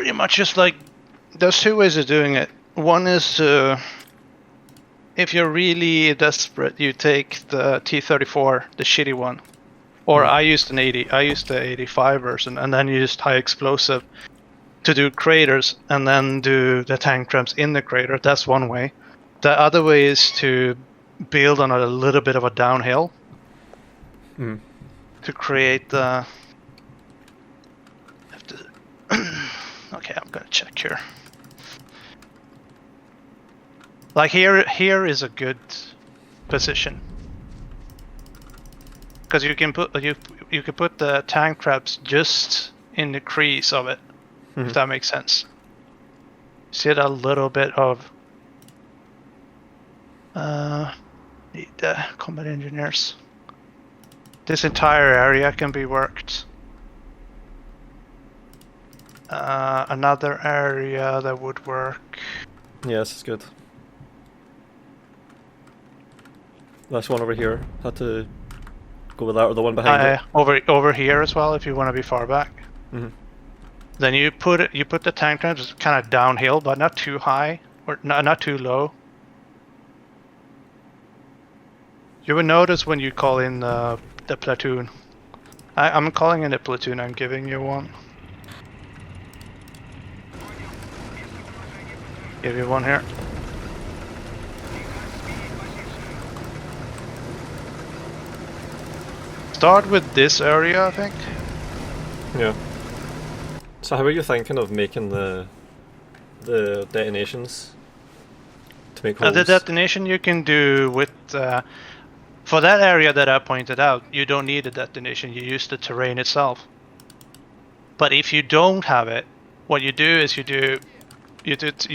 pretty much just like, there's two ways of doing it. One is to, if you're really desperate, you take the T-34, the shitty one. Or I used the 85 version, and then you use high explosive to do craters, and then do the tank traps in the crater. That's one way. The other way is to build on a little bit of a downhill to create the. Okay, I'm gonna check here. Like here is a good position. Because you can put you can put the tank traps just in the crease of it, if that makes sense. See a little bit of need combat engineers. This entire area can be worked. Another area that would work. Yeah, this is good. Last one over here. Had to go with that or the one behind it. Over here as well, if you want to be far back. Then you put the tank traps kind of downhill, but not too high or not too low. You will notice when you call in the platoon. I'm calling in a platoon. I'm giving you one. Give you one here. Start with this area, I think. Yeah. So how are you thinking of making the detonations to make holes? The detonation you can do with for that area that I pointed out. You don't need a detonation. You use the terrain itself. But if you don't have it, what you do is you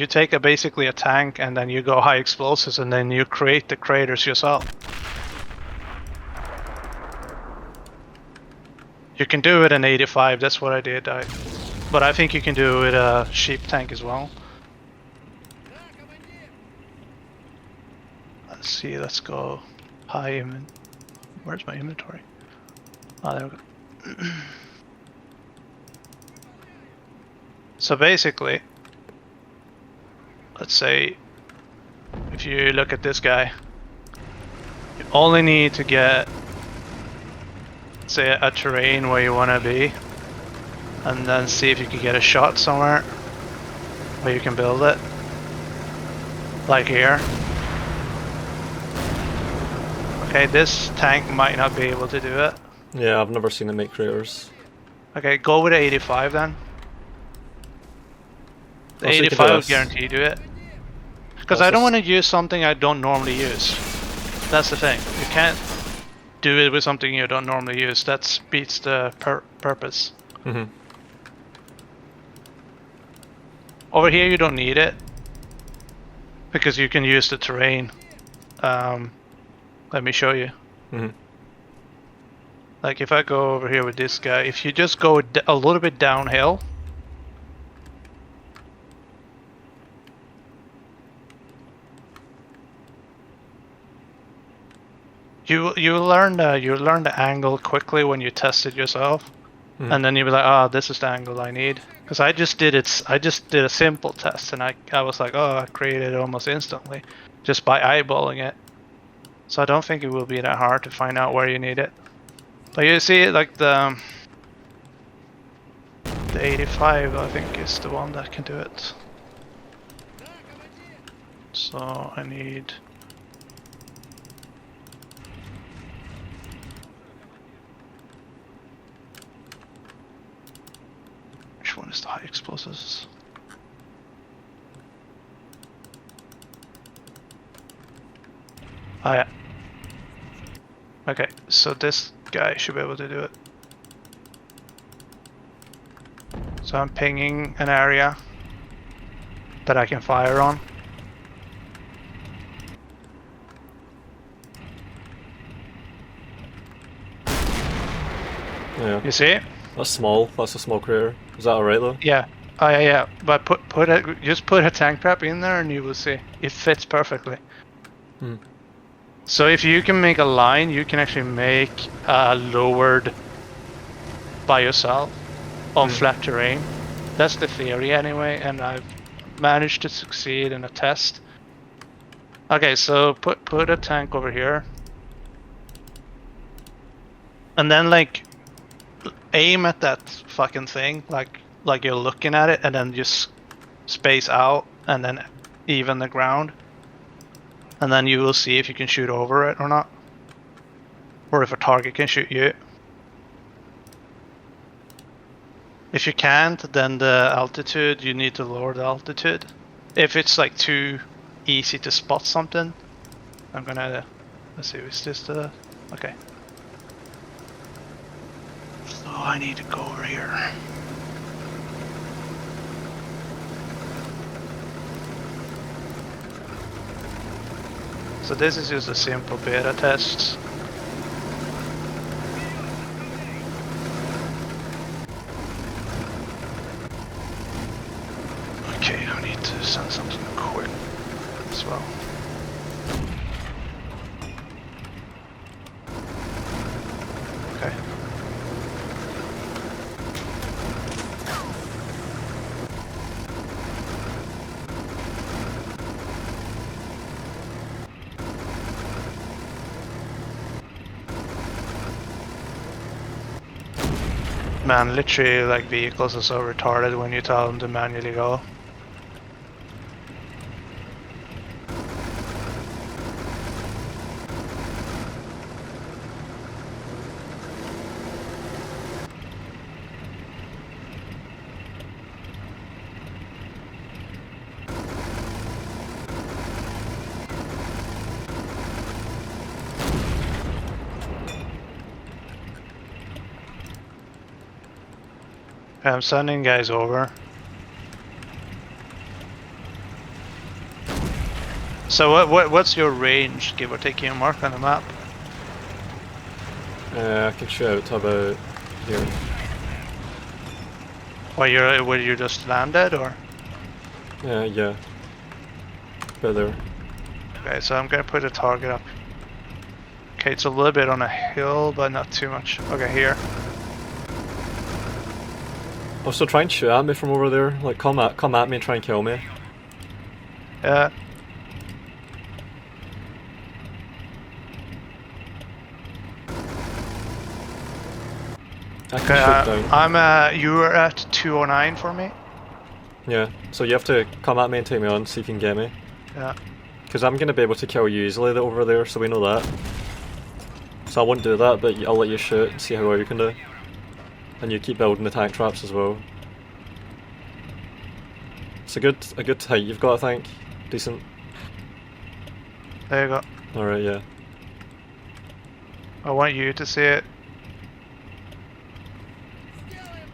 take basically a tank and then you go high explosives and then you create the craters yourself. You can do it in 85, that's what I did. But I think you can do it with a sheep tank as well. Let's see, let's go high where's my inventory? Oh, there we go. So basically, let's say, if you look at this guy, you only need to get, say, a terrain where you want to be, and then see if you can get a shot somewhere where you can build it, like here. Okay, this tank might not be able to do it. Yeah, I've never seen it make craters. Okay, go with the 85 then. The 85 will guarantee you do it. Because I don't want to use something I don't normally use. That's the thing. You can't do it with something you don't normally use. That beats the purpose. Over here you don't need it. Because you can use the terrain. Let me show you. Like if I go over here with this guy, if you just go a little bit downhill, you learn the angle quickly when you test it yourself, and then you'll be like, oh, this is the angle I need. Because I just did a simple test, and I was like, oh, I created it almost instantly, just by eyeballing it. So I don't think it will be that hard to find out where you need it. But you see, like the 85, I think, is the one that can do it. So I need. Which one is the high explosives? Oh yeah. Okay, so this guy should be able to do it. So I'm pinging an area that I can fire on. Yeah. You see it? That's small. That's a small crater. Is that alright though? Yeah. Oh yeah. But just put a tank trap in there and you will see it fits perfectly. So if you can make a line, you can actually make lowered by yourself on flat terrain. That's the theory anyway, and I've managed to succeed in a test. Okay, so put a tank over here. And then like aim at that fucking thing, like you're looking at it, and then just space out and then even the ground. And then you will see if you can shoot over it or not. Or if a target can shoot you. If you can't, then the altitude, you need to lower the altitude. If it's like too easy to spot something, I'm gonna, let's see, is this the, okay. So I need to go over here. So this is just a simple beta test. Okay, I need to send something quick as well. Okay. Man, literally, like, vehicles are so retarded when you tell them to manually go. I'm sending guys over. So what's your range, give or take, your mark on the map? I can shoot out about here. Where you just landed, or? Yeah. About there. Okay, so I'm gonna put a target up. Okay, it's a little bit on a hill, but not too much. Okay, here. Also, try and shoot at me from over there. Like, come at me and try and kill me. Yeah. I can shoot down. You were at 209 for me. Yeah, so you have to come at me and take me on, see if you can get me. Yeah. Because I'm going to be able to kill you easily over there, so we know that. So I won't do that, but I'll let you shoot and see how well you can do. And you keep building the tank traps as well. It's a good height you've got, I think. Decent. There you go. Alright, yeah. I want you to see it.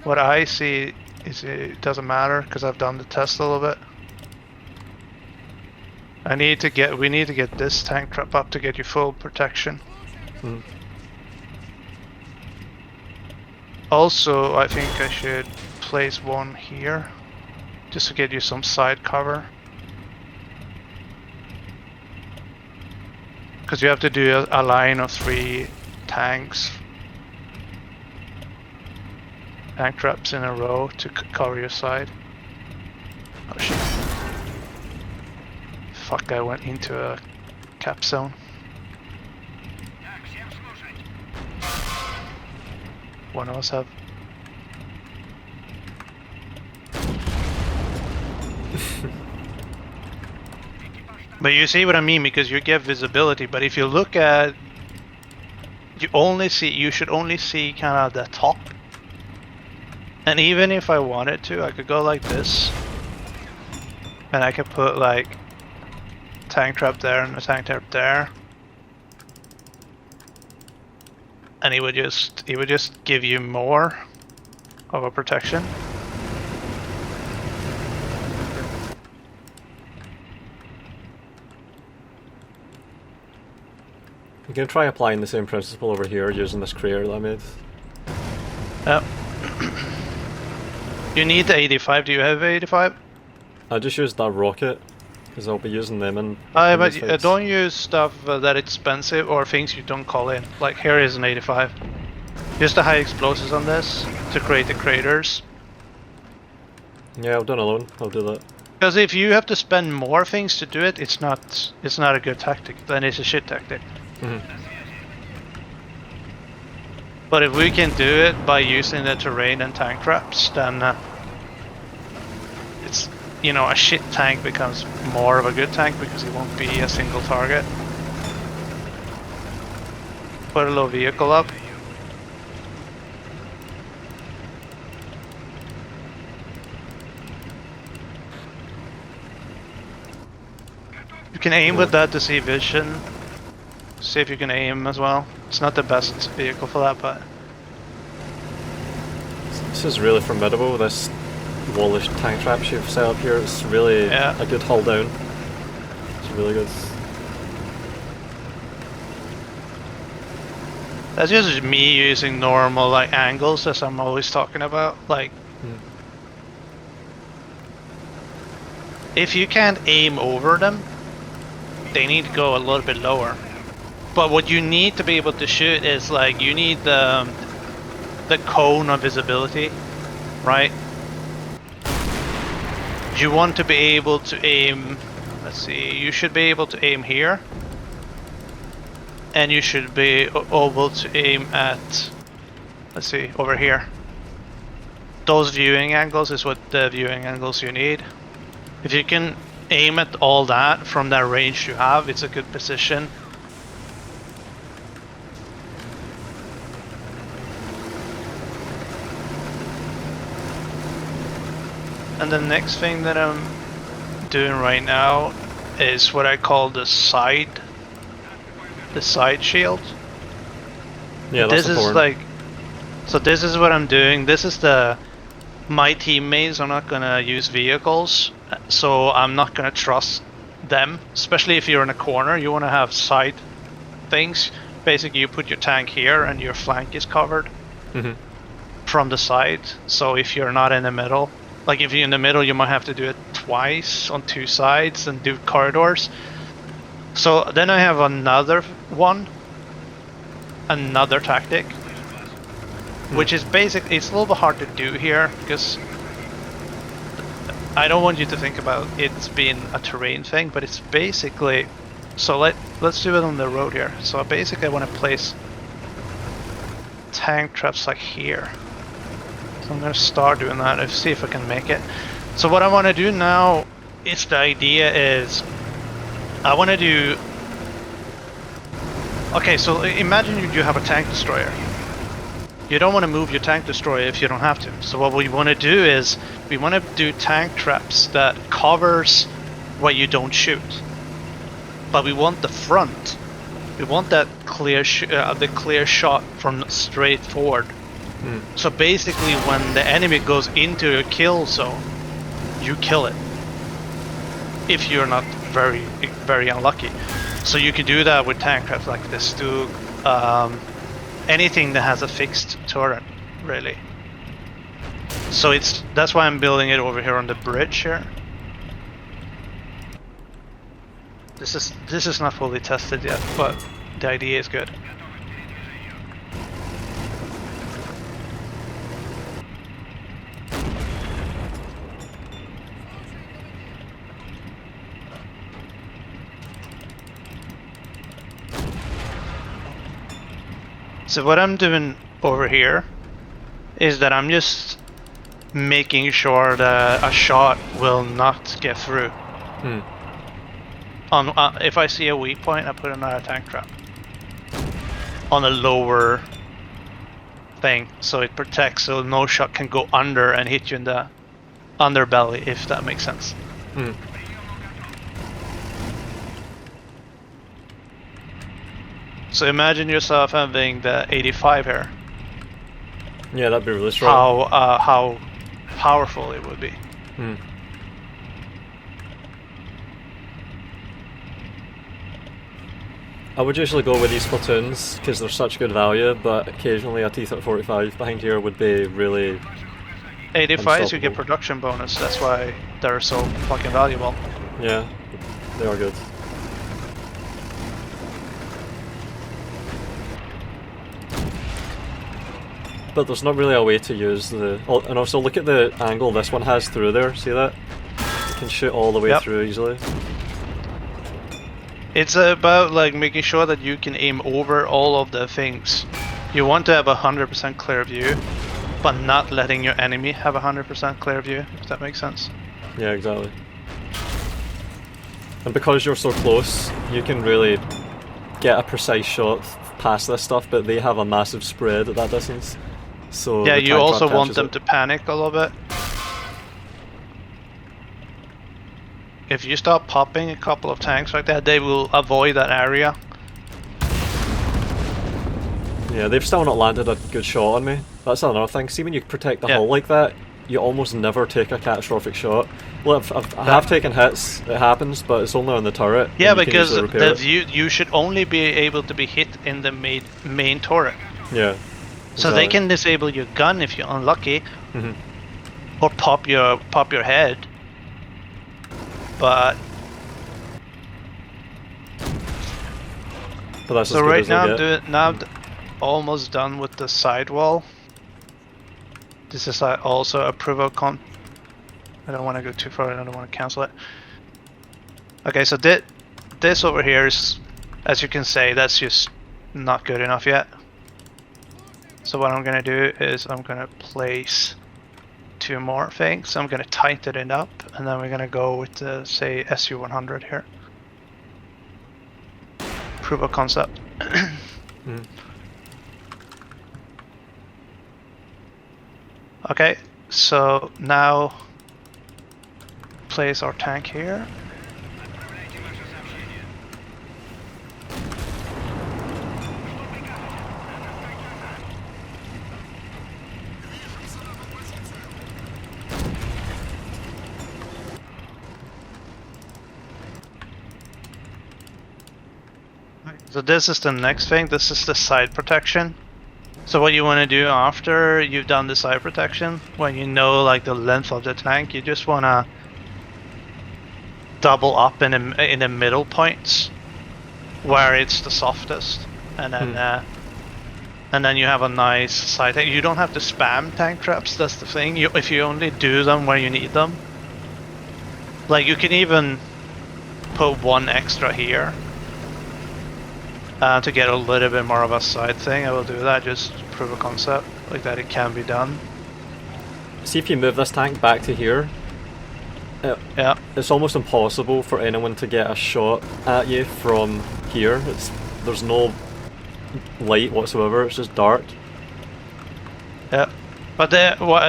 What I see is it doesn't matter because I've done the test a little bit. We need to get this tank trap up to get you full protection. Mm. Also, I think I should place one here just to get you some side cover. Because you have to do a line of 3 tank traps in a row to cover your side. Oh shit. Fuck, I went into a cap zone. One of us have. But you see what I mean, because you get visibility, but if you look at, you should only see kind of the top. And even if I wanted to, I could go like this. And I could put like tank trap there and a tank trap there. And it would just give you more of a protection. I'm going to try applying the same principle over here using this crater that I made. Yep. You need the 85. Do you have 85? I just used that rocket because I'll be using them in. But don't use stuff that expensive or things you don't call in. Like here is an 85. Use the high explosives on this to create the craters. Yeah, I'll done alone. I'll do that. Because if you have to spend more things to do it, it's not a good tactic. Then it's a shit tactic. But if we can do it by using the terrain and tank traps, then it's, you know, a shit tank becomes more of a good tank because it won't be a single target. Put a low vehicle up. You can aim with that to see vision. See if you can aim as well. It's not the best vehicle for that, but This is really formidable, this wallish tank traps you've set up here. It's really a good hull down. It's really good. that's just me using normal like angles as I'm always talking about. Like, if you can't aim over them, they need to go a little bit lower. But what you need to be able to shoot is like, you need the cone of visibility, right? You want to be able to aim, let's see, you should be able to aim here. And you should be able to aim at, let's see, over here. Those viewing angles is what the viewing angles you need. If you can aim at all that from that range you have, it's a good position. And the next thing that I'm doing right now is what I call the side shield. Yeah, that's this is like, so this is what I'm doing. This is my teammates are not gonna use vehicles, so I'm not gonna trust them. Especially if you're in a corner, you want to have side things. Basically, you put your tank here and your flank is covered from the side. So if you're not in the middle, like if you're in the middle, you might have to do it twice on two sides and do corridors. So then I have another tactic, which is basically, it's a little bit hard to do here because I don't want you to think about it being a terrain thing, but it's basically, so let's do it on the road here. So basically I want to place tank traps like here. So I'm going to start doing that and see if I can make it. So what I want to do now is, the idea is, I want to do... Okay, so imagine you have a tank destroyer. You don't want to move your tank destroyer if you don't have to. So what we want to do is, we want to do tank traps that covers what you don't shoot. But we want the front. We want that clear shot from straight forward. So basically when the enemy goes into a kill zone, you kill it. If you're not very, very unlucky. So you can do that with tank traps like this too. Anything that has a fixed turret, really. So that's why I'm building it over here on the bridge here. This is not fully tested yet, but the idea is good. So what I'm doing over here is that I'm just making sure that a shot will not get through. If I see a weak point, I put another tank trap on a lower thing, so it protects, so no shot can go under and hit you in the underbelly, if that makes sense. So imagine yourself having the 85 here. Yeah, that'd be really strong. How powerful it would be. I would usually go with these platoons because they're such good value, but occasionally a T-45 behind here would be really 85s, you get production bonus. That's why they're so fucking valuable. Yeah, they are good. but there's not really a way to use the... Oh, and also look at the angle this one has through there, see that? You can shoot all the way through easily. It's about like making sure that you can aim over all of the things. You want to have 100% clear view, but not letting your enemy have 100% clear view, if that makes sense. Yeah, exactly. And because you're so close, you can really get a precise shot past this stuff, but they have a massive spread at that distance. So yeah, the you tank also can't want catch them it. to panic a little bit. If you start popping a couple of tanks like that, they will avoid that area. Yeah, they've still not landed a good shot on me. That's another thing. See, when you protect the hull like that, you almost never take a catastrophic shot. Well, I have taken hits, it happens, but it's only on the turret. Yeah, because the view, you should only be able to be hit in the main turret. Yeah. So they can disable your gun if you're unlucky, or pop your head. But that's so right now I'm almost done with the sidewall. This is also a proof of con. I don't want to go too far. I don't want to cancel it. Okay, so this over here is, as you can say, that's just not good enough yet. So what I'm gonna do is I'm gonna place 2 more things. So I'm gonna tighten it up, and then we're gonna go with the, say, SU-100 here. Proof of concept. Okay, so now place our tank here. So this is the next thing. This is the side protection. So what you want to do after you've done the side protection, when you know like the length of the tank, you just want to double up in the middle points where it's the softest, and then you have a nice side tank. You don't have to spam tank traps. That's the thing. If you only do them where you need them, like you can even put 1 extra here. To get a little bit more of a side thing, I will do that, just prove a concept, like that it can be done. See, if you move this tank back to here, it's almost impossible for anyone to get a shot at you from here. There's no light whatsoever, it's just dark. Yeah, but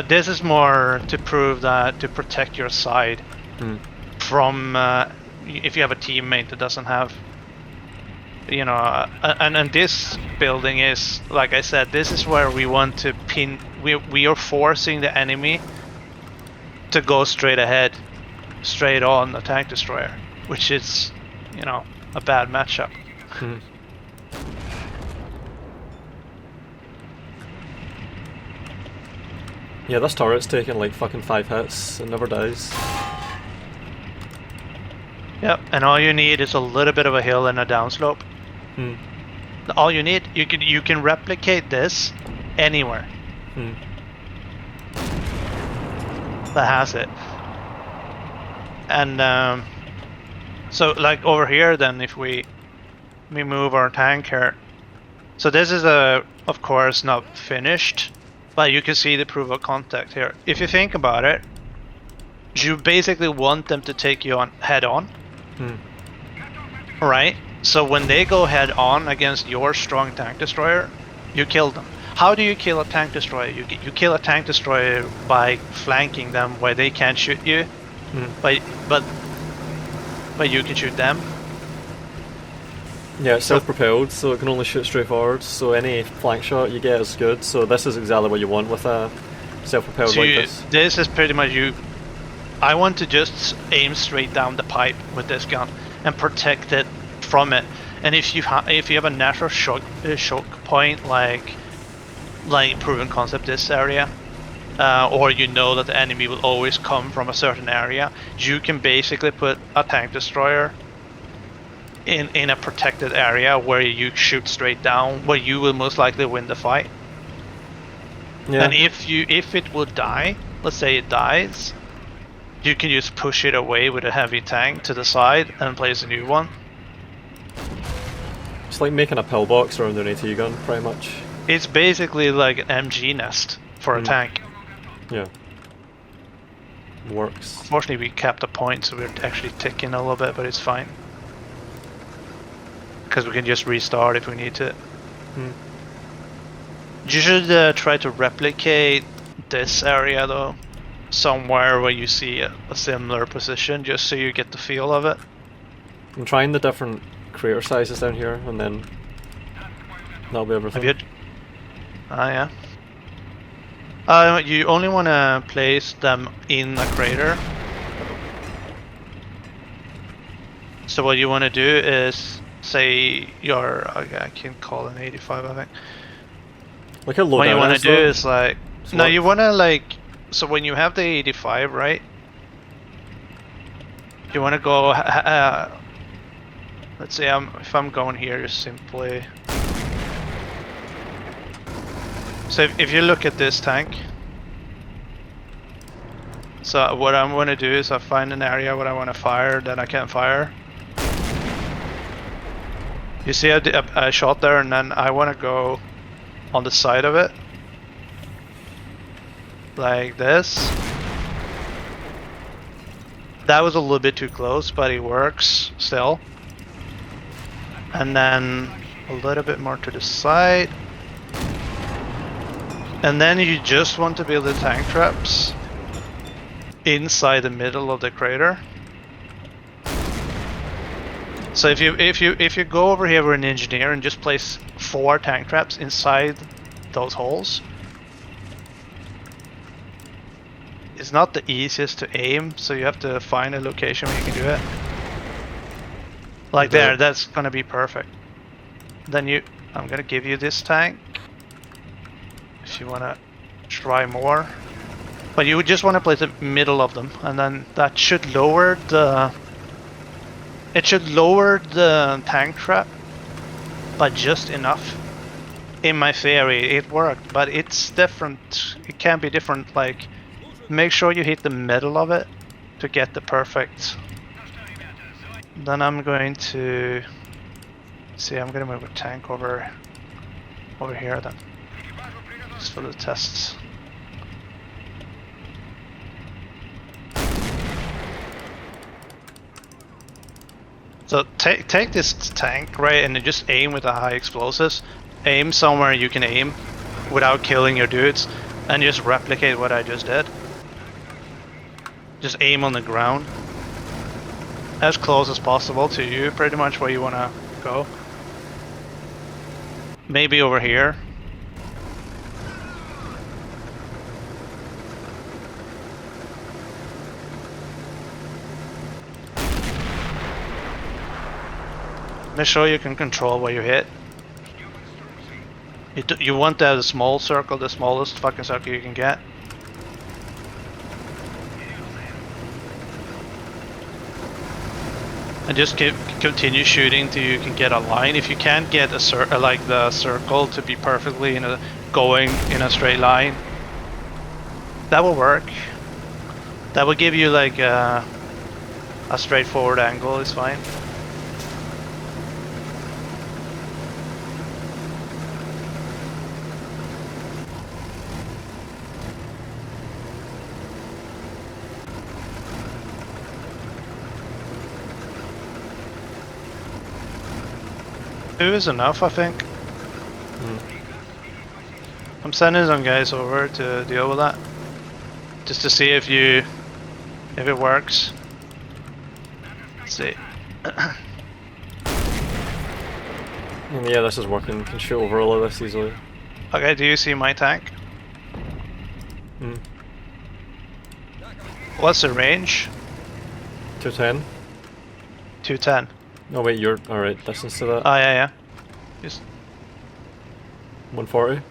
this is more to prove that, to protect your side from if you have a teammate that doesn't have, you know, and this building is, like I said, this is where we want to pin. We are forcing the enemy to go straight ahead, straight on the tank destroyer, which is, you know, a bad matchup. Yeah, this turret's taking like fucking 5 hits. It never dies. Yep, and all you need is a little bit of a hill and a downslope. All you need, you can replicate this anywhere that has it. And so like over here, then if we move our tank here, so this is of course not finished, but you can see the proof of contact here. If you think about it, you basically want them to take you on head on, right? So when they go head on against your strong tank destroyer, you kill them. How do you kill a tank destroyer? You kill a tank destroyer by flanking them where they can't shoot you, but you can shoot them. Yeah, it's self-propelled, so it can only shoot straight forward, so any flank shot you get is good, so this is exactly what you want with a self-propelled like this. This is pretty much you. I want to just aim straight down the pipe with this gun and protect it from it. And if you have a natural shock point, like proven concept this area, or you know that the enemy will always come from a certain area, you can basically put a tank destroyer in a protected area where you shoot straight down, where you will most likely win the fight. Yeah. And if it would die, let's say it dies, you can just push it away with a heavy tank to the side and place a new one. It's like making a pillbox around an AT gun, pretty much. It's basically like an MG nest for a tank. Yeah. Works. Unfortunately, we capped a point, so we're actually ticking a little bit, but it's fine. Because we can just restart if we need to. You should try to replicate this area though, somewhere where you see a similar position, just so you get the feel of it. I'm trying the different crater sizes down here, and then that'll be everything. Have you? Ah, yeah. You only want to place them in a crater. So what you want to do is, say okay, I can call an 85, I think. Look how low What you want to do though. is like, no, you want to like, so when you have the 85, right? You want to go, let's say if I'm going here, just simply. So if you look at this tank, so what I'm going to do is I find an area where I want to fire, then I can't fire. You see I shot there, and then I want to go on the side of it, like this. That was a little bit too close, but it works still. And then a little bit more to the side. And then you just want to build the tank traps inside the middle of the crater. So if you go over here with an engineer and just place 4 tank traps inside those holes, it's not the easiest to aim, so you have to find a location where you can do it. Like there, that's gonna be perfect. Then I'm gonna give you this tank if you wanna try more. But you would just want to place the middle of them, and then that should lower the. It should lower the tank trap, but just enough. In my theory, it worked, but it's different. It can be different. Like, make sure you hit the middle of it to get the perfect. Then I'm going to see. I'm going to move a tank over here then, just for the tests. So take this tank, right, and just aim with the high explosives. Aim somewhere you can aim without killing your dudes, and just replicate what I just did. Just aim on the ground. As close as possible to you, pretty much where you want to go. Maybe over here. Make sure you can control where you hit. You want that small circle, the smallest fucking circle you can get. And just continue shooting till you can get a line. If you can't get like the circle to be perfectly going in a straight line, that will work. That will give you like a straightforward angle. Is fine. Two is enough, I think. I'm sending some guys over to deal with that, just to see if it works. Let's see. Yeah, this is working. You can shoot over all of this easily. Okay, do you see my tank? What's the range? 210. 210. Oh wait, you're alright. Distance to that. Oh yeah. Just 140.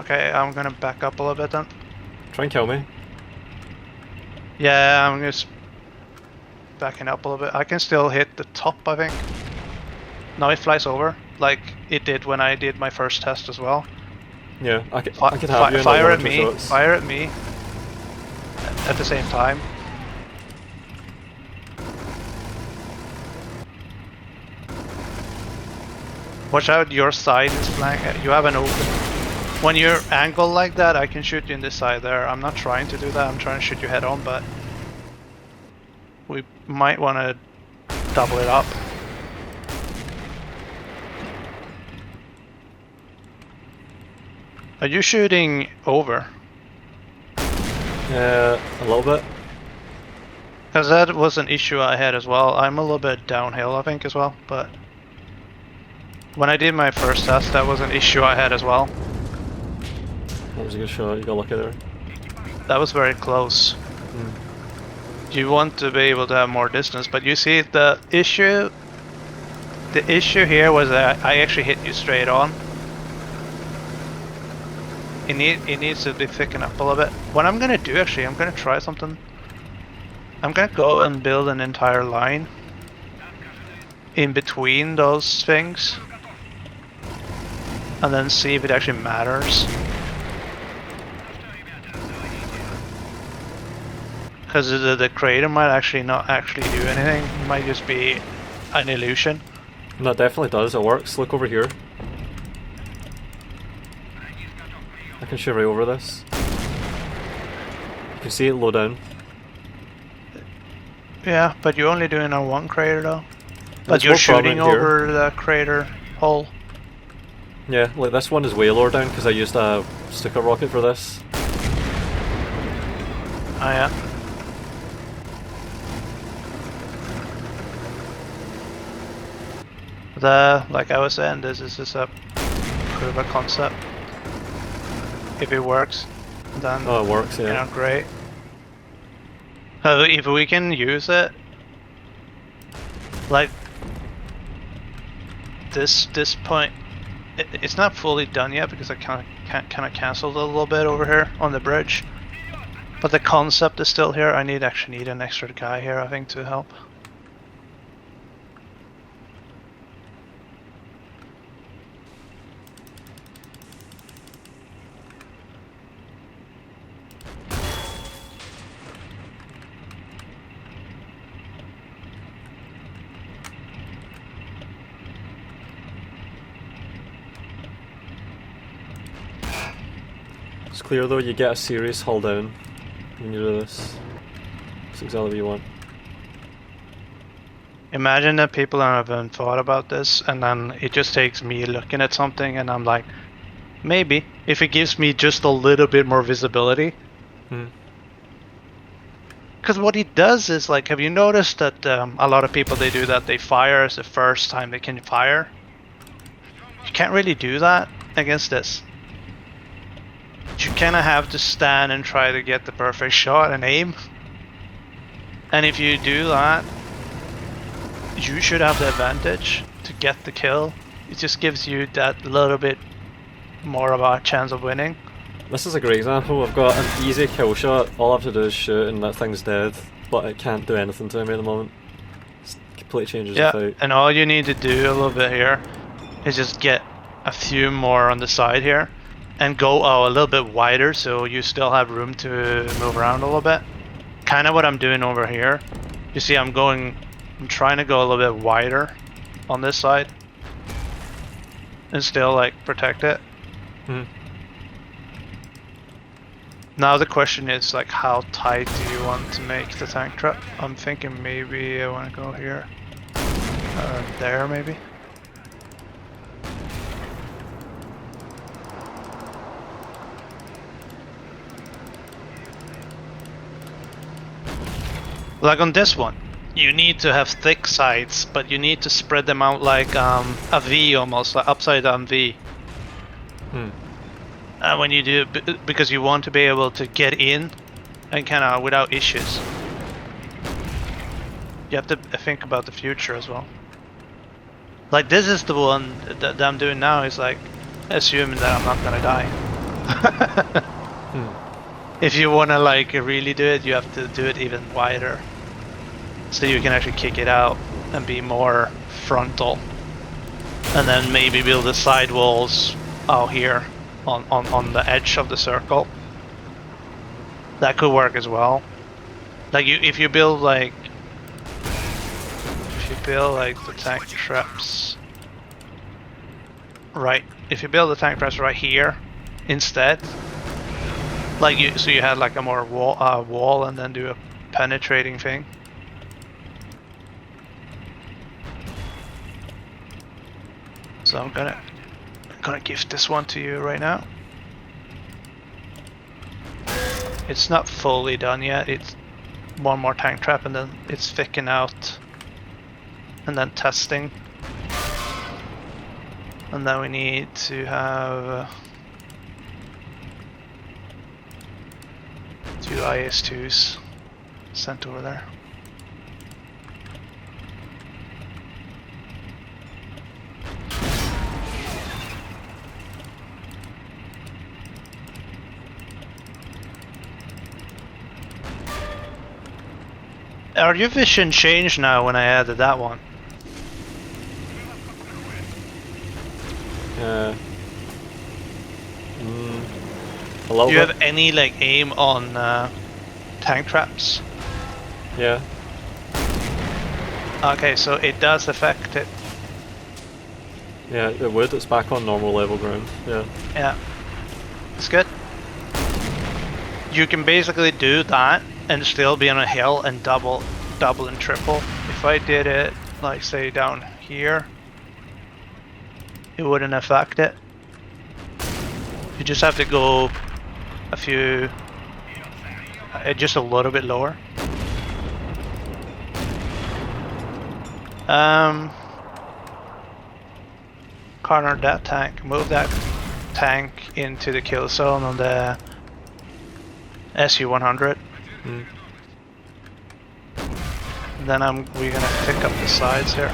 okay. I'm gonna back up a little bit then. Try and kill me. Yeah, I'm just backing up a little bit. I can still hit the top, I think. Now it flies over, like it did when I did my first test as well. Yeah, I could have you in fire like at me. shots. Fire at me. At the same time. Watch out, your side is flank. You have an open. When you're angled like that, I can shoot you in this side there. I'm not trying to do that. I'm trying to shoot you head on, but we might want to double it up. Are you shooting over? A little bit. Because that was an issue I had as well. I'm a little bit downhill, I think, as well. But when I did my first test, that was an issue I had as well. That was a good shot. You got lucky there. That was very close. You want to be able to have more distance, but you see the issue. The issue here was that I actually hit you straight on. It needs to be thickened up a little bit. What I'm gonna do actually, I'm gonna try something. I'm gonna go and build an entire line in between those things, and then see if it actually matters. Because the crater might actually not actually do anything. It might just be an illusion. No, it definitely does. It works. Look over here. I can shoot right over this. You can see it low down. Yeah, but you're only doing on one crater though. But That's you're more shooting prominent over the crater hole. Yeah, like this one is way lower down because I used a sticker rocket for this. Oh yeah. Like I was saying, this is just a proof of concept. If it works, then Oh, it works, yeah. you know, great. If we can use it, like this point, it's not fully done yet because I kind of canceled a little bit over here on the bridge. But the concept is still here. I actually need an extra guy here, I think, to help. It's clear though, you get a serious hull down when you do this. That's exactly what you want. Imagine that people haven't thought about this, and then it just takes me looking at something, and I'm like, maybe if it gives me just a little bit more visibility. Because what it does is, like, have you noticed that a lot of people, they do that, they fire as the first time they can fire? You can't really do that against this. You kind of have to stand and try to get the perfect shot and aim. And if you do that, you should have the advantage to get the kill. It just gives you that little bit more of a chance of winning. This is a great example. I've got an easy kill shot. All I have to do is shoot and that thing's dead. But it can't do anything to me at the moment. It completely changes the fight. And all you need to do a little bit here is just get a few more on the side here. And go a little bit wider so you still have room to move around a little bit. Kind of what I'm doing over here. You see, I'm trying to go a little bit wider on this side. And still, like, protect it. Now the question is, like, how tight do you want to make the tank trap? I'm thinking maybe I want to go here. There, maybe. Like on this one, you need to have thick sides, but you need to spread them out like a V almost, like upside down V. When you do, because you want to be able to get in and kind of without issues. You have to think about the future as well. Like this is the one that I'm doing now, is like assuming that I'm not gonna die. If you wanna like really do it, you have to do it even wider. So you can actually kick it out and be more frontal. And then maybe build the side walls out here on the edge of the circle. That could work as well. Like if you build like the tank traps right. If you build the tank traps right here instead, like so you had like a more wall and then do a penetrating thing. So I'm gonna gift this one to you right now. It's not fully done yet. It's one more tank trap and then it's thickening out and then testing. And then we need to have 2 IS-2s sent over there. Are your vision changed now when I added that one? A little Do you bit. have any like aim on tank traps? Yeah. Okay, so it does affect it. Yeah, it would. It's back on normal level ground. Yeah. Yeah, it's good. You can basically do that and still be on a hill and double and triple. If I did it, like say down here, it wouldn't affect it. You just have to go a few, just a little bit lower. Corner that tank, move that tank into the kill zone on the SU-100. Then we're gonna pick up the sides here.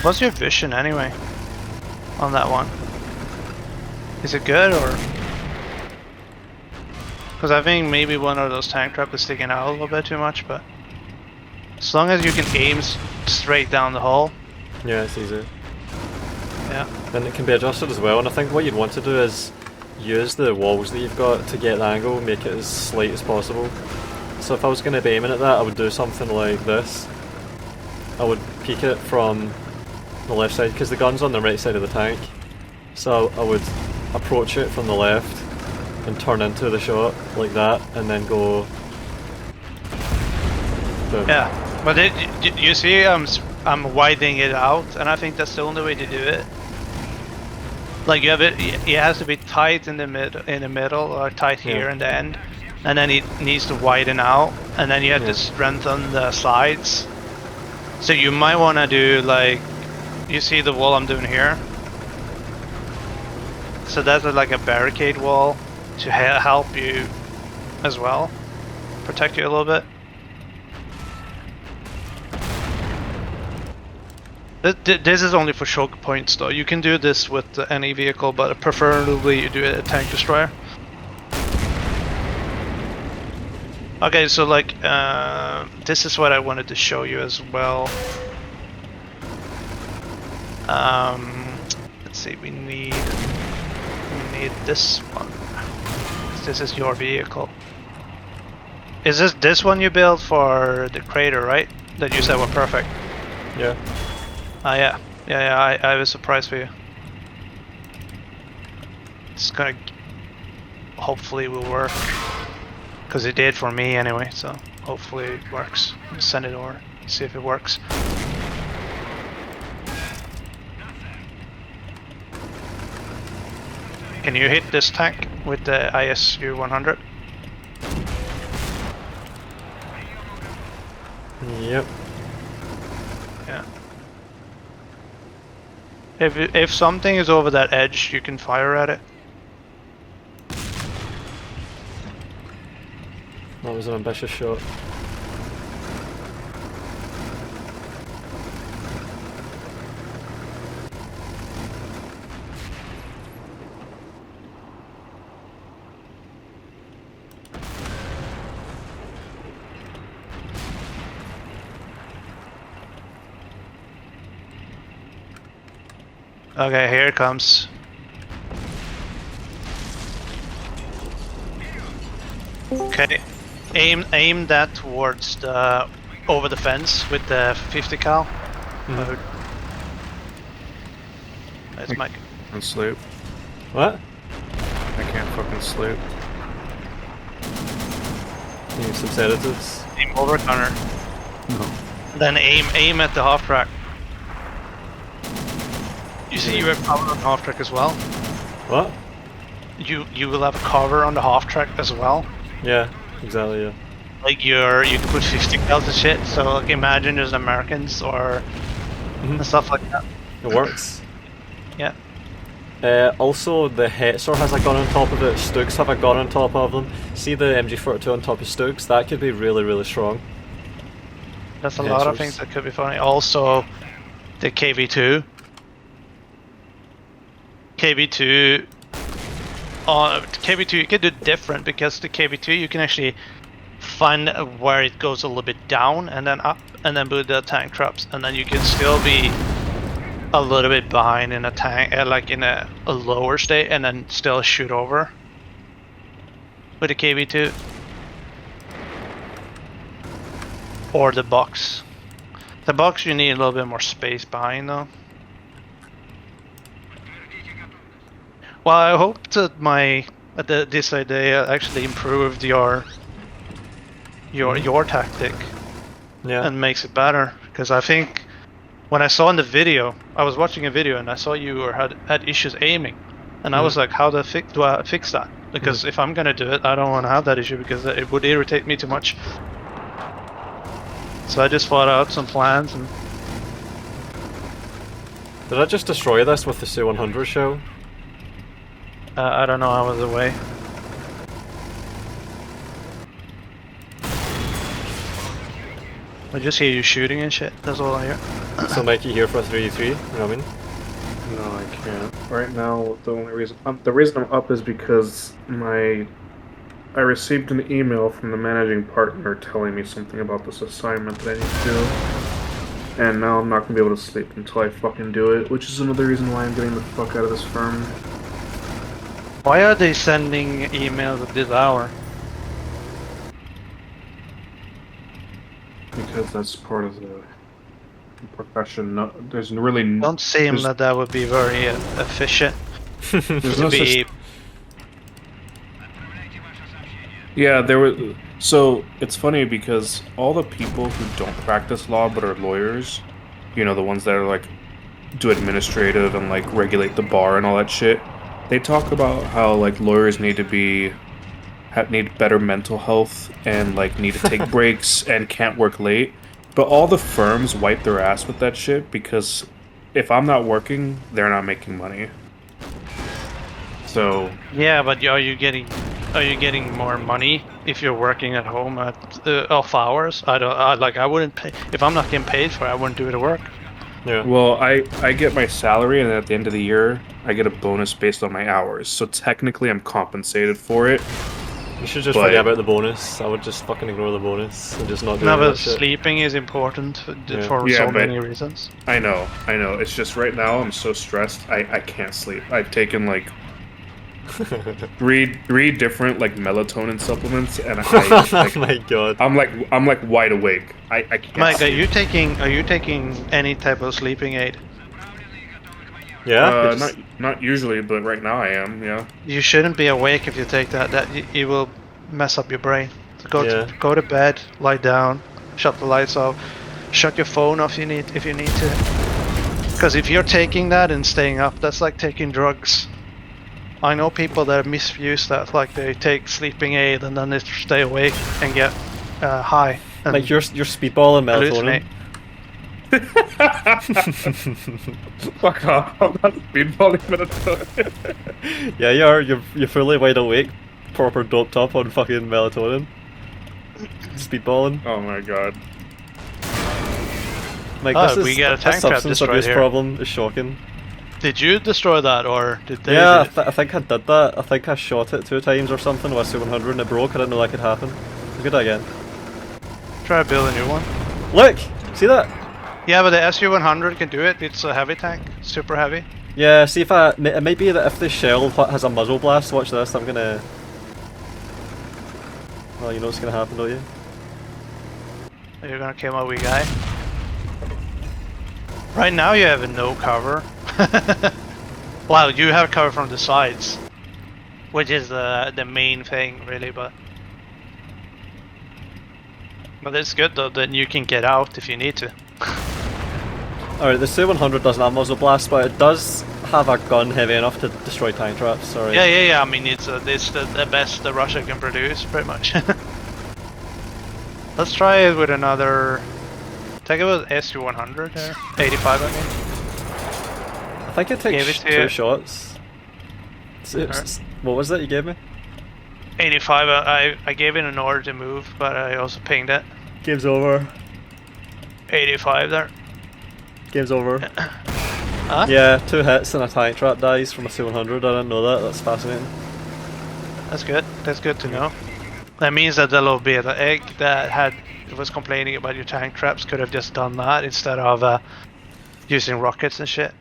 What's your vision anyway on that one? Is it good or? Because I think maybe one of those tank traps is sticking out a little bit too much, but as long as you can aim straight down the hole. Yeah, it's easy. Yeah. Then it can be adjusted as well, and I think what you'd want to do is use the walls that you've got to get the angle, make it as slight as possible. So if I was going to be aiming at that, I would do something like this. I would peek it from the left side, because the gun's on the right side of the tank. So I would approach it from the left and turn into the shot like that, and then go. Boom. Yeah, but you see, I'm widening it out, and I think that's the only way to do it. Like you have it has to be tight in the middle, or tight here in the end, and then it needs to widen out, and then you have to strengthen the sides. So you might want to do like, you see the wall I'm doing here? So that's like a barricade wall to help you as well, protect you a little bit. This is only for choke points though. You can do this with any vehicle, but preferably you do it at a tank destroyer. Okay, so like, this is what I wanted to show you as well. Let's see, we need this one. This is your vehicle. Is this one you built for the crater, right? That you said were perfect. Yeah. Yeah. I was surprised for you. It's gonna hopefully will work, because it did for me anyway. So hopefully it works. Send it over, see if it works. Can you hit this tank with the ISU-100? Yep. Yeah. If something is over that edge, you can fire at it. was an ambitious shot. Okay, here it comes. Okay, aim that towards the over the fence with the 50 cal. Mode. That's Mike. And sleep. What? I can't fucking sleep. Need some sedatives. Aim over Connor. No. Then aim at the half track. You see, you have cover on the half track as well. What? You will have a cover on the half track as well. Yeah, exactly. Yeah. Like you can put 50 cal to shit. So like imagine there's Americans or stuff like that. It works. Yeah. Also, the Hetzer has a gun on top of it. Stugs have a gun on top of them. See the MG42 on top of Stugs? That could be really, really strong. That's a lot of things that could be funny. Also, the KV2. KV2 you can do different because the KV2 you can actually find where it goes a little bit down and then up and then put the tank traps and then you can still be a little bit behind in a tank like in a lower state and then still shoot over with the KV2 or the box. The box you need a little bit more space behind though. Well, I hope that this idea actually improved your tactic and makes it better. Because I think when I saw in the video, I was watching a video and I saw you had issues aiming, and I was like, how do I fix that? Because if I'm gonna do it, I don't want to have that issue because it would irritate me too much. So I just thought out some plans and. Did I just destroy this with the Su-100 show? I don't know, I was away. I just hear you shooting and shit, that's all I hear. So Mikey here for a 3v3, you know what I mean? No, I can't. Right now, the reason I'm up is because I received an email from the managing partner telling me something about this assignment that I need to do. And now I'm not gonna be able to sleep until I fucking do it, which is another reason why I'm getting the fuck out of this firm. Why are they sending emails at this hour? Because that's part of the profession. No, there's really Don't seem that would be very efficient. There's no such... Yeah, there were. So it's funny because all the people who don't practice law but are lawyers, you know, the ones that are like do administrative and like regulate the bar and all that shit. They talk about how like lawyers need better mental health and like need to take breaks and can't work late. But all the firms wipe their ass with that shit because if I'm not working, they're not making money. So yeah, but are you getting more money if you're working at home at off hours? I wouldn't pay if I'm not getting paid for it. I wouldn't do it at work. Yeah. Well, I get my salary, and at the end of the year, I get a bonus based on my hours. So technically, I'm compensated for it. You should just forget about the bonus. I would just fucking ignore the bonus and just not do that shit. No, but sleeping is important for so many reasons. I know. It's just right now, I'm so stressed, I can't sleep. I've taken like three different like melatonin supplements, and oh my god, I'm like wide awake. I can't. Mike, sleep. are you taking any type of sleeping aid? Yeah. Not usually, but right now I am. Yeah. You shouldn't be awake if you take that. It will mess up your brain. So go to bed, lie down, shut the lights off, shut your phone off if you need to. Because if you're taking that and staying up, that's like taking drugs. I know people that misuse that, like they take sleeping aid and then they stay awake and get high. And like your speedball and melatonin. Fuck off! I'm not speedballing melatonin. Yeah, you are. You're fully wide awake, proper doped up on fucking melatonin. Speedballing. Oh my god. Like, Oh, this we is got a this tank trap substance destroyed abuse here. problem is shocking. Did you destroy that, or did they? Yeah, do it? I think I did that. I think I shot it 2 times or something with a C100 and it broke. I didn't know that could happen. Let's get that again. Try to build a new one. Look! See that? Yeah, but the SU-100 can do it. It's a heavy tank, super heavy. Yeah, see if I... It might be that if the shell has a muzzle blast, watch this, I'm gonna... Well, you know what's gonna happen, don't you? You're gonna kill my wee guy. Right now you have no cover. Well, you have cover from the sides, which is the main thing, really. But it's good though. Then you can get out if you need to. Alright, the C100 doesn't have muzzle blast, but it does have a gun heavy enough to destroy tank traps. Sorry. Yeah. I mean, it's the best the Russia can produce, pretty much. Let's try it with another. Take it with SU-100 there. 85, I mean. I think it takes 2 shots. What was it you gave me? 85. I gave it an order to move, but I also pinged it. Game's over. 85 there. Game's over. Huh? Yeah, 2 hits and a tank trap dies from a C100. I didn't know that. That's fascinating. That's good. That's good to know. That means that the little bit of egg that was complaining about your tank traps could have just done that instead of using rockets and shit.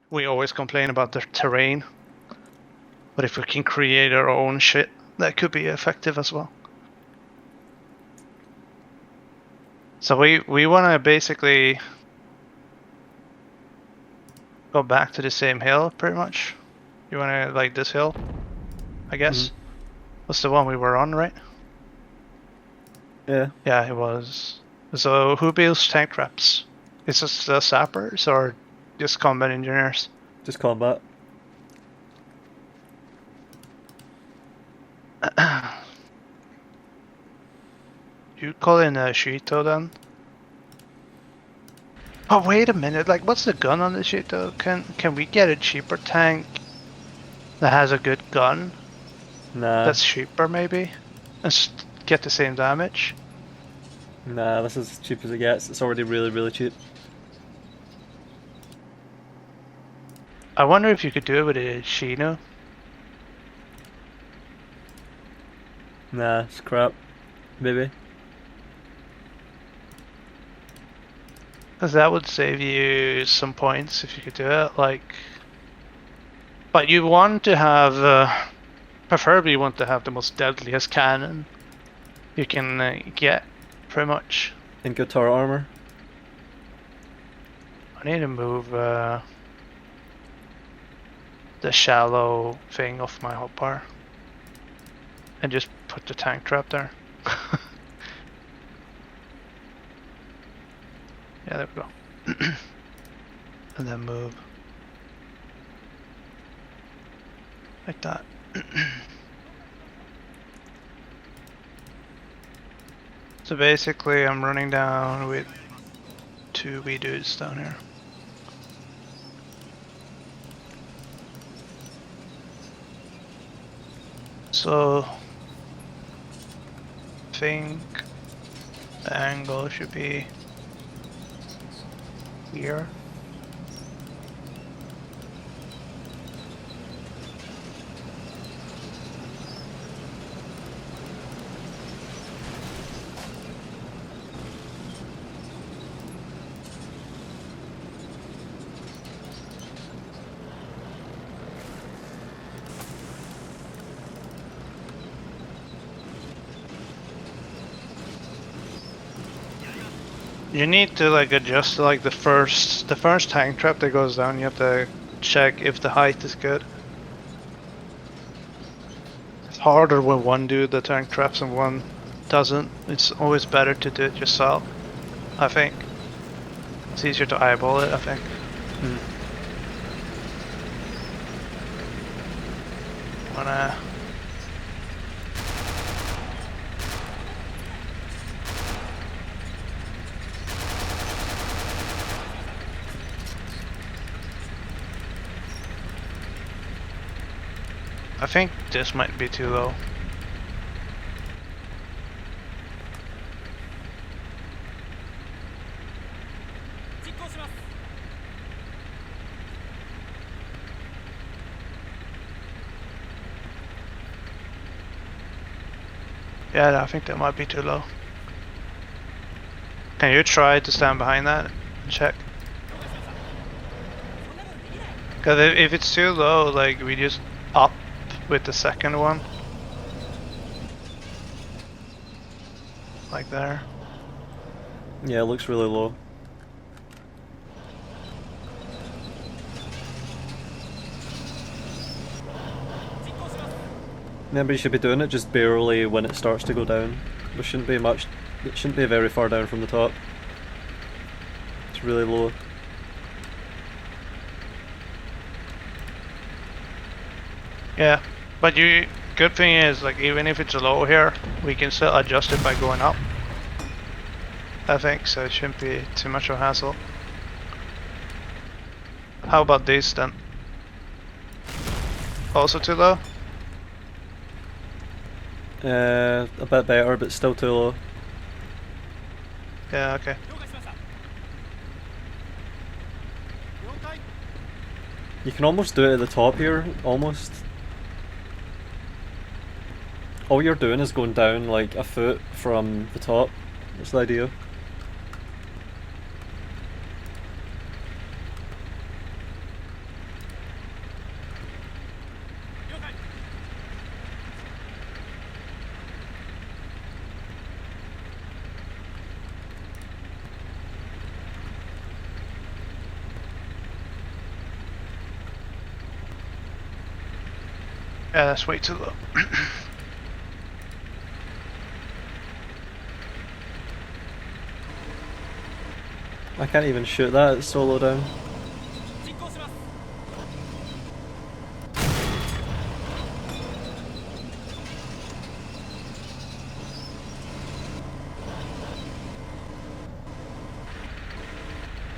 We always complain about the terrain, but if we can create our own shit, that could be effective as well. So we want to basically go back to the same hill, pretty much. You want to like this hill, I guess. Mm-hmm. What's the one we were on, right? Yeah. Yeah, it was. So who builds tank traps? Is this the sappers or just combat engineers? Just combat. You call in a Shito then? Oh wait a minute, like what's the gun on the Shito? Can we get a cheaper tank that has a good gun? Nah. That's cheaper maybe? And get the same damage? Nah, this is as cheap as it gets. It's already really, really cheap. I wonder if you could do it with a Shino. Nah, it's crap. Maybe. Because that would save you some points if you could do it, like... But you want to have... preferably you want to have the most deadliest cannon you can get, pretty much. In guitar armor. I need to move the shallow thing off my hotbar. And just put the tank trap there. Yeah, there we go. And then move. Like that. So basically I'm running down with 2 wee dudes down here. So I think the angle should be here. You need to like adjust to like the first tank trap that goes down. You have to check if the height is good. It's harder when one dude the tank traps and one doesn't. It's always better to do it yourself, I think. It's easier to eyeball it, I think. Wanna... I think this might be too low. Yeah, I think that might be too low. Can you try to stand behind that and check? Because if it's too low, like we just up with the second one. Like there. Yeah, it looks really low. Remember, you should be doing it just barely when it starts to go down. There shouldn't be much. It shouldn't be very far down from the top. It's really low. Yeah, but good thing is, like, even if it's low here, we can still adjust it by going up. I think, so it shouldn't be too much of a hassle. How about this then? Also too low? A bit better, but still too low. Yeah, okay. You can almost do it at the top here, almost. All you're doing is going down like a foot from the top. That's the idea. Yeah, that's way too low. I can't even shoot that, it's so low down.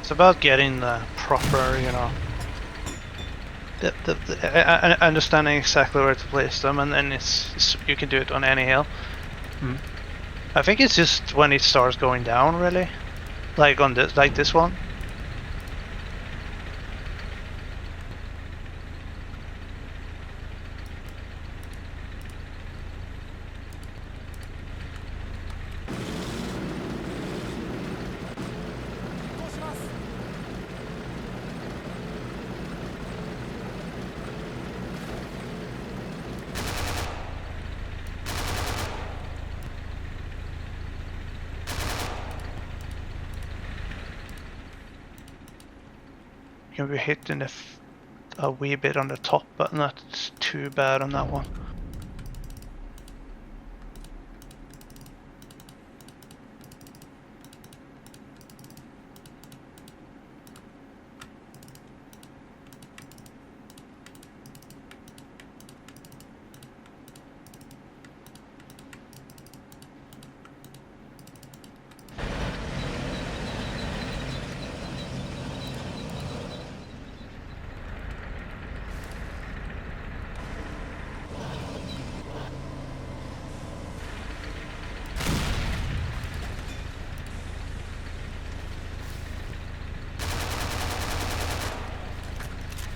It's about getting the proper, you know, understanding exactly where to place them, and then it's you can do it on any hill. I think it's just when it starts going down, really, like on this, like this one. You can be hitting a wee bit on the top, but not too bad on that one.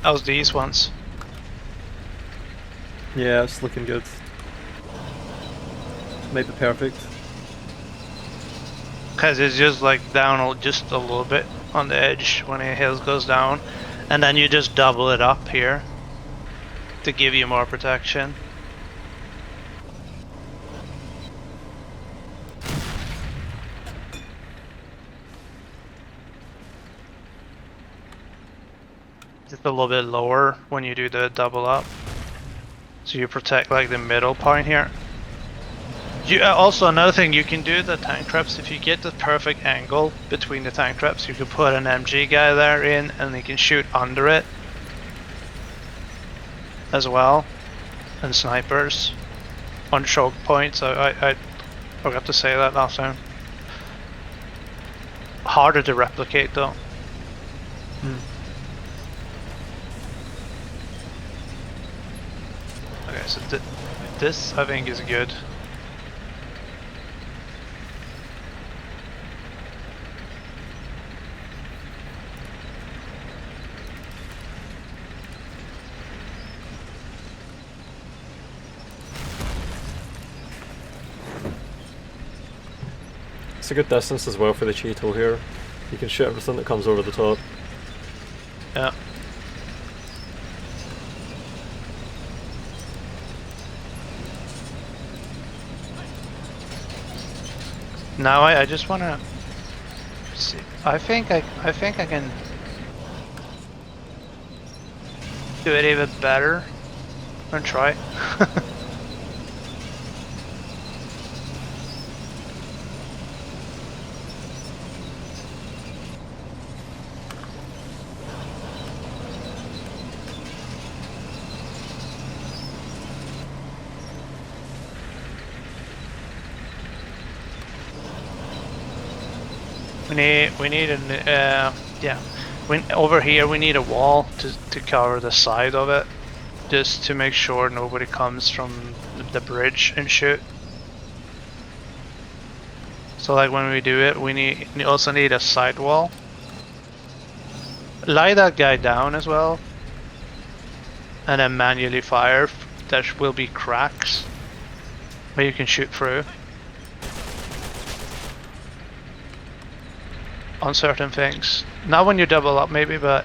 How's these ones? Yeah, it's looking good. Maybe perfect. Because it's just like down just a little bit on the edge when the hill goes down, and then you just double it up here to give you more protection. Just a little bit lower when you do the double up, so you protect like the middle point here. Also, another thing you can do the tank traps, if you get the perfect angle between the tank traps, you can put an MG guy there in and he can shoot under it as well, and snipers on choke points. I forgot to say that last time. Harder to replicate though. Okay, so this I think is good. It's a good distance as well for the Cheeto here. You can shoot everything that comes over the top. Yeah. Now I just wanna see. I think I can do it even better and try. We need an yeah. Over here we need a wall to cover the side of it, just to make sure nobody comes from the bridge and shoot. So like when we do it, we also need a side wall. Lie that guy down as well, and then manually fire. There will be cracks where you can shoot through on certain things. Not when you double up maybe, but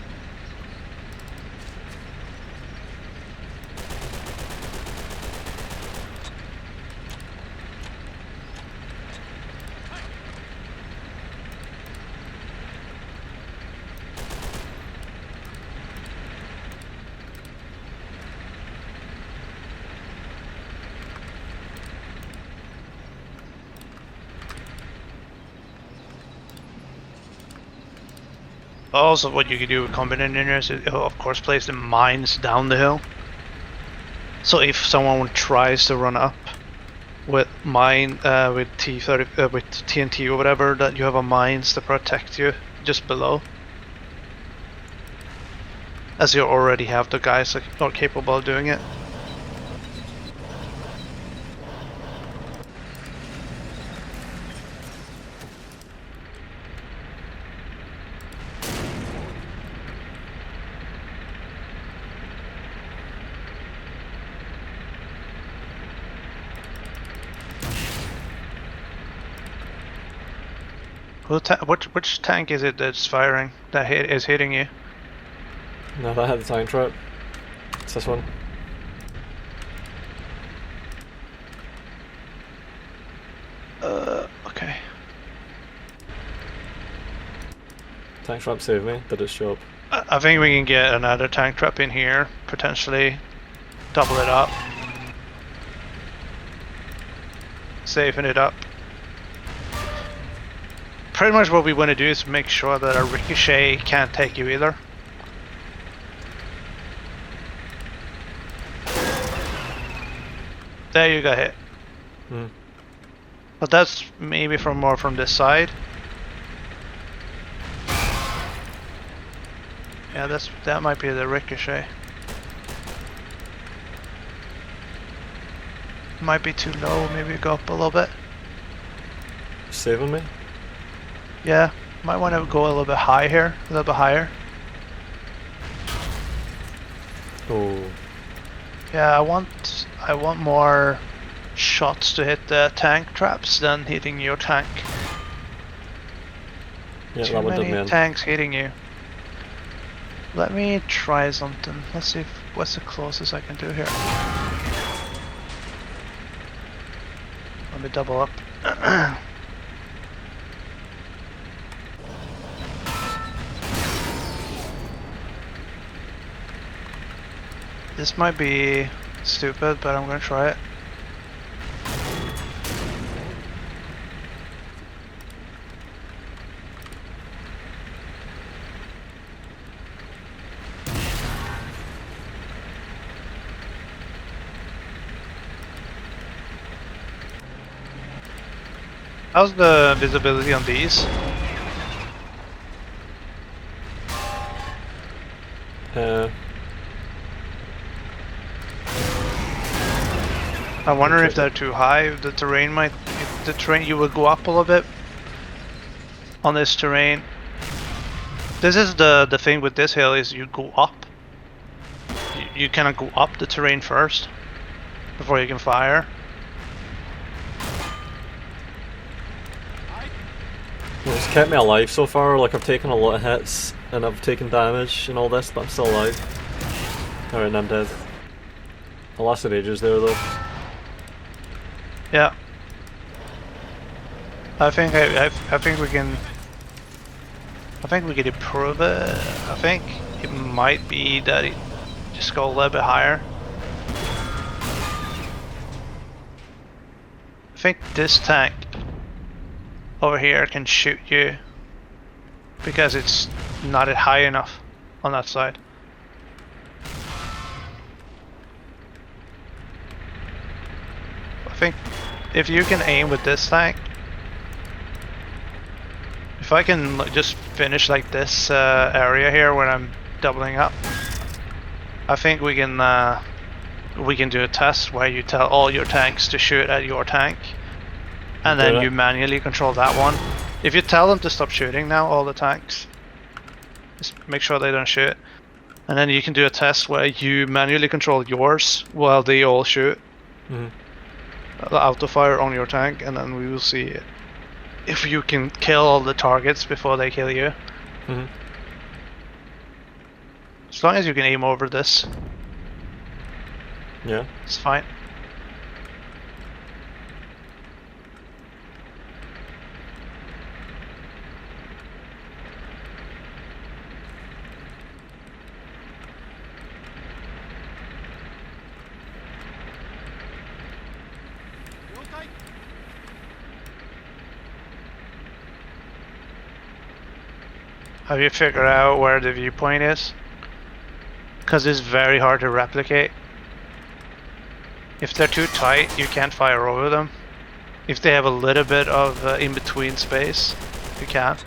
also what you can do with combat engineers is, of course, place the mines down the hill. So if someone tries to run up with with T30 with TNT or whatever, that you have a mines to protect you just below, as you already have the guys that are capable of doing it. Which tank is it that's firing, that is hitting you? No, that had the time trap. It's this one. Okay. Tank trap saved me, did its job. I think we can get another tank trap in here, potentially double it up. Saving it up. Pretty much what we want to do is make sure that a ricochet can't take you either. There you got hit. But that's maybe more from this side. Yeah, that might be the ricochet. Might be too low, maybe go up a little bit. Saving me? Yeah, might want to go a little bit high here, a little bit higher. Oh. Yeah, I want more shots to hit the tank traps than hitting your tank. Yeah, Too that one did me many in. tanks hitting you. Let me try something. Let's see what's the closest I can do here. Let me double up. This might be stupid, but I'm gonna try it. How's the visibility on these? I wonder if they're too high. The terrain you will go up a little bit on this terrain. This is the thing with this hill, is you go up. You cannot go up the terrain first before you can fire. Well, it's kept me alive so far. Like, I've taken a lot of hits and I've taken damage and all this, but I'm still alive. Alright, and I'm dead. I lasted ages there though. Yeah. I think we can. I think we can improve it. I think it might be that it just go a little bit higher. I think this tank over here can shoot you because it's not high enough on that side. I think if you can aim with this tank, if I can just finish like this area here when I'm doubling up, I think we can do a test where you tell all your tanks to shoot at your tank, and then you manually control that one. If you tell them to stop shooting now, all the tanks, just make sure they don't shoot, and then you can do a test where you manually control yours while they all shoot. The auto fire on your tank, and then we will see if you can kill all the targets before they kill you. As long as you can aim over this. Yeah. It's fine. Have you figured out where the viewpoint is? Because it's very hard to replicate. If they're too tight, you can't fire over them. If they have a little bit of in-between space, you can.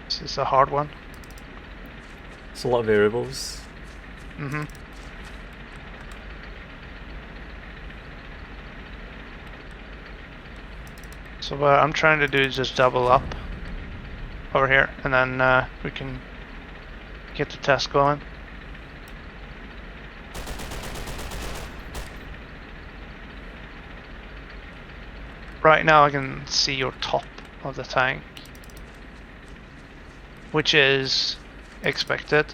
This is a hard one. It's a lot of variables. So what I'm trying to do is just double up over here, and then we can get the test going. Right now I can see your top of the tank, which is expected.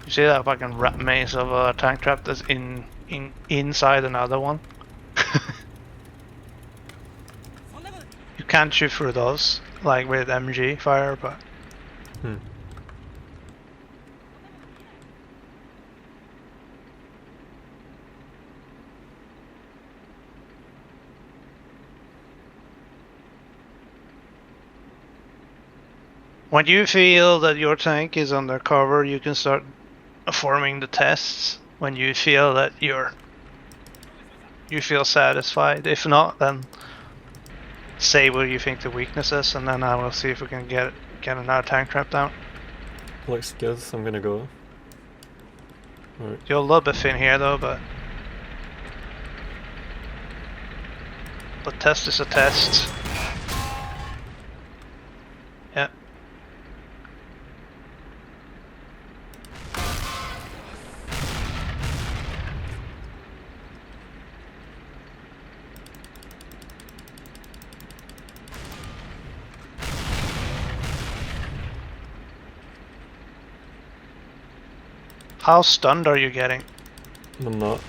You see that fucking rat maze of a tank trap that's inside another one? You can't shoot through those, like with MG fire, but... When you feel that your tank is under cover, you can start forming the tests. When you feel that you feel satisfied. If not, then say where you think the weakness is, and then I will see if we can get another tank trap down. Looks good, so I'm gonna go. Right. You're a little bit thin here though, but test is a test. Yeah. How stunned are you getting? I'm not.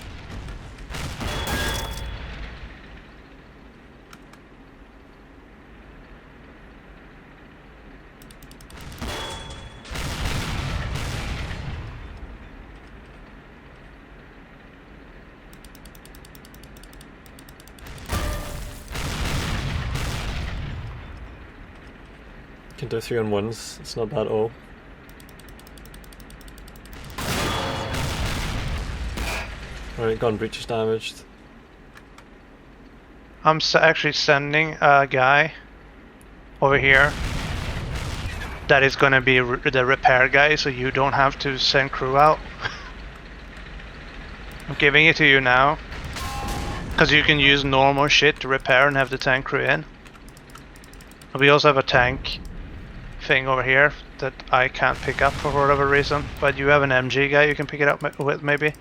Can do 3-on-1s, it's not bad at all. Alright, gun breach is damaged. I'm actually sending a guy over here that is gonna be the repair guy, so you don't have to send crew out. I'm giving it to you now, because you can use normal shit to repair and have the tank crew in. We also have a tank thing over here that I can't pick up for whatever reason, but you have an MG guy you can pick it up with maybe.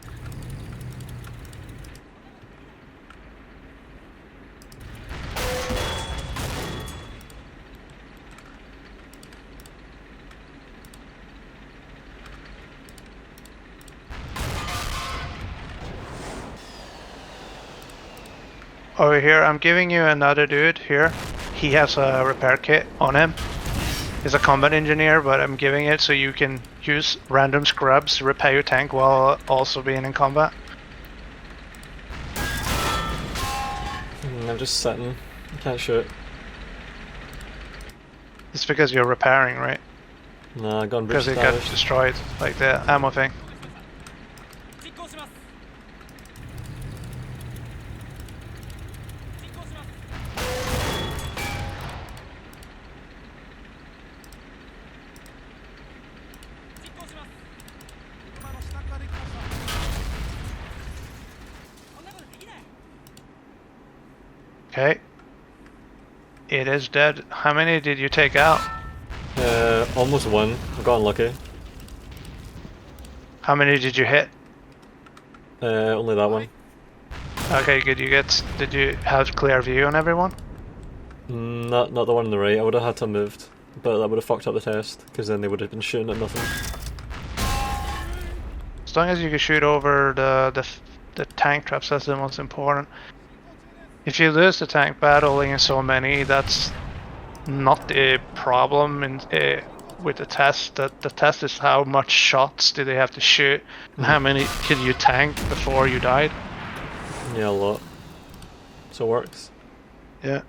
Over here, I'm giving you another dude here. He has a repair kit on him. He's a combat engineer, but I'm giving it so you can use random scrubs to repair your tank while also being in combat. I'm just sitting. I can't shoot. It's because you're repairing, right? Nah, gun breach Because it got damaged. destroyed, like the ammo thing. Okay. It is dead. How many did you take out? Almost one. I got unlucky. How many did you hit? Only that one. Okay, good. Did you have clear view on everyone? Not the one on the right. I would have had to have moved, but that would have fucked up the test, because then they would have been shooting at nothing. As long as you can shoot over the tank traps, that's the most important. If you lose the tank battling in so many, that's not a problem with the test. The test is how much shots do they have to shoot, and how many could you tank before you died. Yeah, a lot. So it works. Yeah.